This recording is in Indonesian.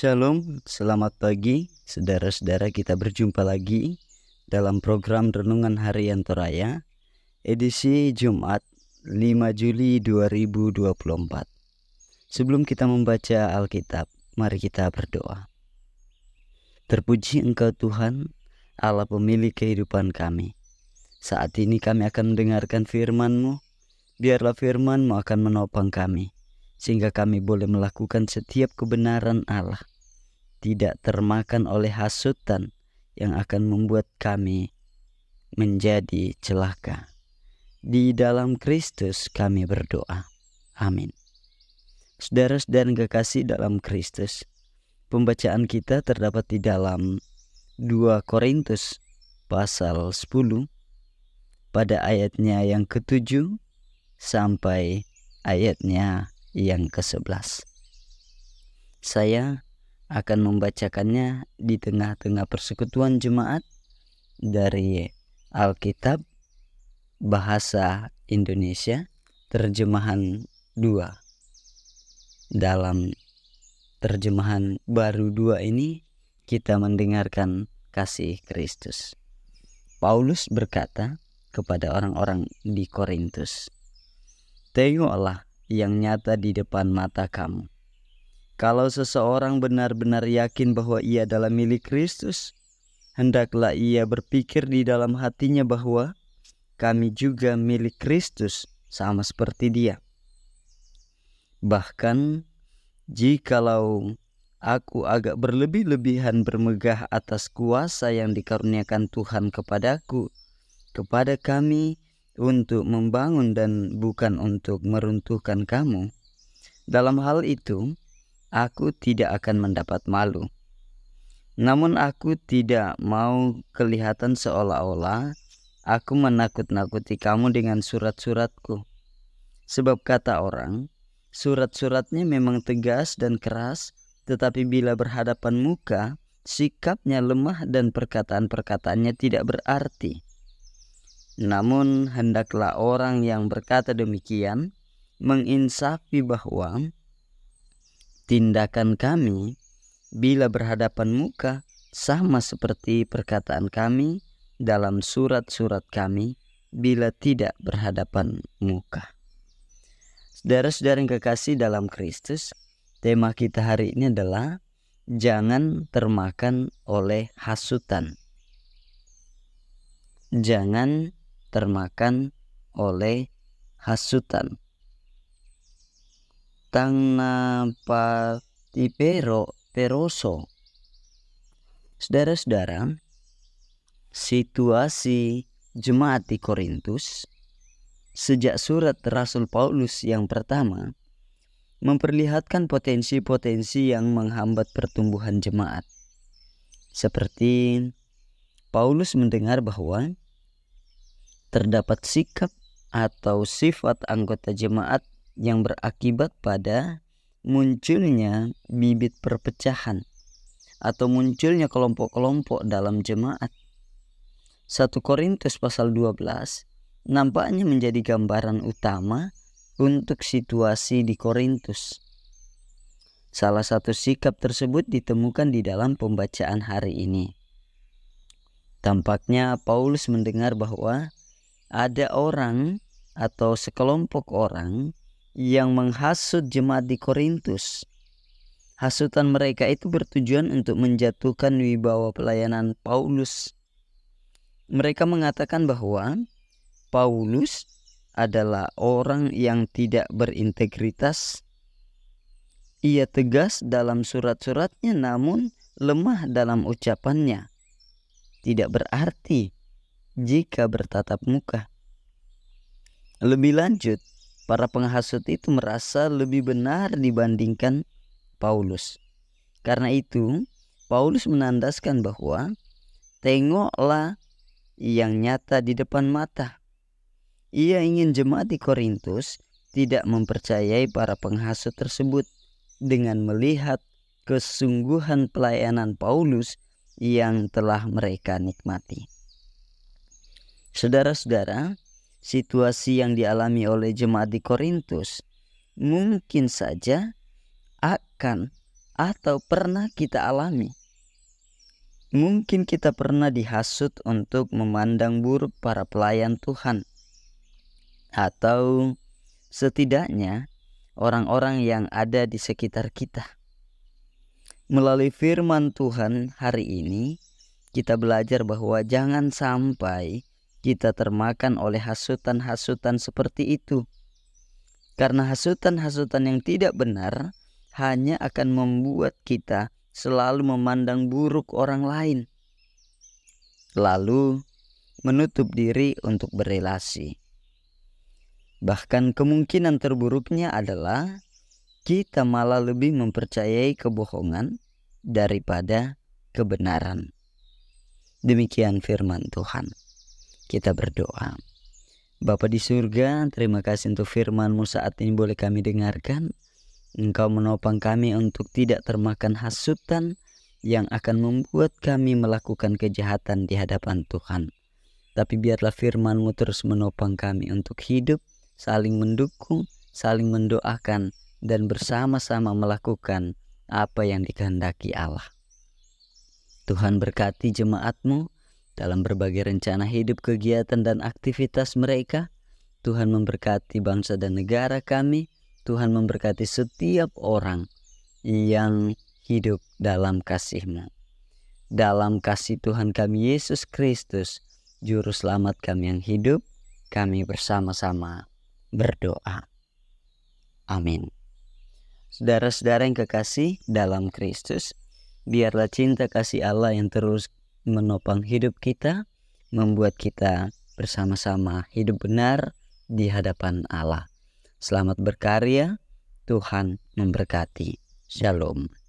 Shalom, selamat pagi saudara-saudara, kita berjumpa lagi dalam program Renungan Harian Toraya edisi Jumat 5 Juli 2024. Sebelum kita membaca Alkitab, mari kita berdoa. Terpuji Engkau Tuhan, Allah pemilik kehidupan kami. Saat ini kami akan mendengarkan firman-Mu. Biarlah firman-Mu akan menopang kami, sehingga kami boleh melakukan setiap kebenaran Allah, tidak termakan oleh hasutan yang akan membuat kami menjadi celaka. Di dalam Kristus kami berdoa. Amin. Saudara-saudara yang kekasih dalam Kristus, pembacaan kita terdapat di dalam 2 Korintus pasal 10 pada ayatnya yang ke-7 sampai ayatnya yang ke-11. Saya akan membacakannya di tengah-tengah persekutuan jemaat dari Alkitab Bahasa Indonesia terjemahan 2. Dalam terjemahan baru 2 ini kita mendengarkan kasih Kristus. Paulus berkata kepada orang-orang di Korintus, "Tengoklah yang nyata di depan mata kamu. Kalau seseorang benar-benar yakin bahwa ia adalah milik Kristus, hendaklah ia berpikir di dalam hatinya bahwa kami juga milik Kristus sama seperti dia. Bahkan jikalau aku agak berlebih-lebihan bermegah atas kuasa yang dikaruniakan Tuhan kepadaku, kepada kami, untuk membangun dan bukan untuk meruntuhkan kamu, dalam hal itu aku tidak akan mendapat malu. Namun aku tidak mau kelihatan seolah-olah aku menakut-nakuti kamu dengan surat-suratku. Sebab kata orang, surat-suratnya memang tegas dan keras, tetapi bila berhadapan muka, sikapnya lemah dan perkataan-perkataannya tidak berarti. Namun hendaklah orang yang berkata demikian menginsafi bahwa tindakan kami bila berhadapan muka sama seperti perkataan kami dalam surat-surat kami bila tidak berhadapan muka." Saudara-saudara yang kekasih dalam Kristus, tema kita hari ini adalah jangan termakan oleh hasutan. Jangan termakan oleh hasutan. Tangna peroso. Saudara-saudara, situasi jemaat di Korintus sejak surat Rasul Paulus yang pertama memperlihatkan potensi-potensi yang menghambat pertumbuhan jemaat. Seperti Paulus mendengar bahwa terdapat sikap atau sifat anggota jemaat yang berakibat pada munculnya bibit perpecahan atau munculnya kelompok-kelompok dalam jemaat. 1 Korintus pasal 12 nampaknya menjadi gambaran utama untuk situasi di Korintus. Salah satu sikap tersebut ditemukan di dalam pembacaan hari ini. Tampaknya Paulus mendengar bahwa ada orang atau sekelompok orang yang menghasut jemaat di Korintus. Hasutan mereka itu bertujuan untuk menjatuhkan wibawa pelayanan Paulus. Mereka mengatakan bahwa Paulus adalah orang yang tidak berintegritas. Ia tegas dalam surat-suratnya namun lemah dalam ucapannya. Tidak berarti jika bertatap muka. Lebih lanjut, para penghasut itu merasa lebih benar dibandingkan Paulus. Karena itu, Paulus menandaskan bahwa tengoklah yang nyata di depan mata. Ia ingin jemaat di Korintus tidak mempercayai para penghasut tersebut dengan melihat kesungguhan pelayanan Paulus yang telah mereka nikmati. Saudara-saudara, situasi yang dialami oleh jemaat di Korintus mungkin saja akan atau pernah kita alami. Mungkin kita pernah dihasut untuk memandang buruk para pelayan Tuhan, atau setidaknya orang-orang yang ada di sekitar kita. Melalui firman Tuhan hari ini, kita belajar bahwa jangan sampai kita termakan oleh hasutan-hasutan seperti itu. Karena hasutan-hasutan yang tidak benar hanya akan membuat kita selalu memandang buruk orang lain, lalu menutup diri untuk berelasi. Bahkan kemungkinan terburuknya adalah kita malah lebih mempercayai kebohongan daripada kebenaran. Demikian firman Tuhan. Kita berdoa. Bapa di surga, terima kasih untuk firman-Mu saat ini boleh kami dengarkan. Engkau menopang kami untuk tidak termakan hasutan yang akan membuat kami melakukan kejahatan di hadapan Tuhan. Tapi biarlah firman-Mu terus menopang kami untuk hidup, saling mendukung, saling mendoakan, dan bersama-sama melakukan apa yang dikehendaki Allah. Tuhan berkati jemaat-Mu dalam berbagai rencana hidup, kegiatan, dan aktivitas mereka. Tuhan memberkati bangsa dan negara kami. Tuhan memberkati setiap orang yang hidup dalam kasih-Mu. Dalam kasih Tuhan kami Yesus Kristus, Juru Selamat kami yang hidup, kami bersama-sama berdoa. Amin. Saudara-saudara yang kekasih dalam Kristus, biarlah cinta kasih Allah yang terus menopang hidup kita, membuat kita bersama-sama hidup benar di hadapan Allah. Selamat berkarya, Tuhan memberkati. Shalom.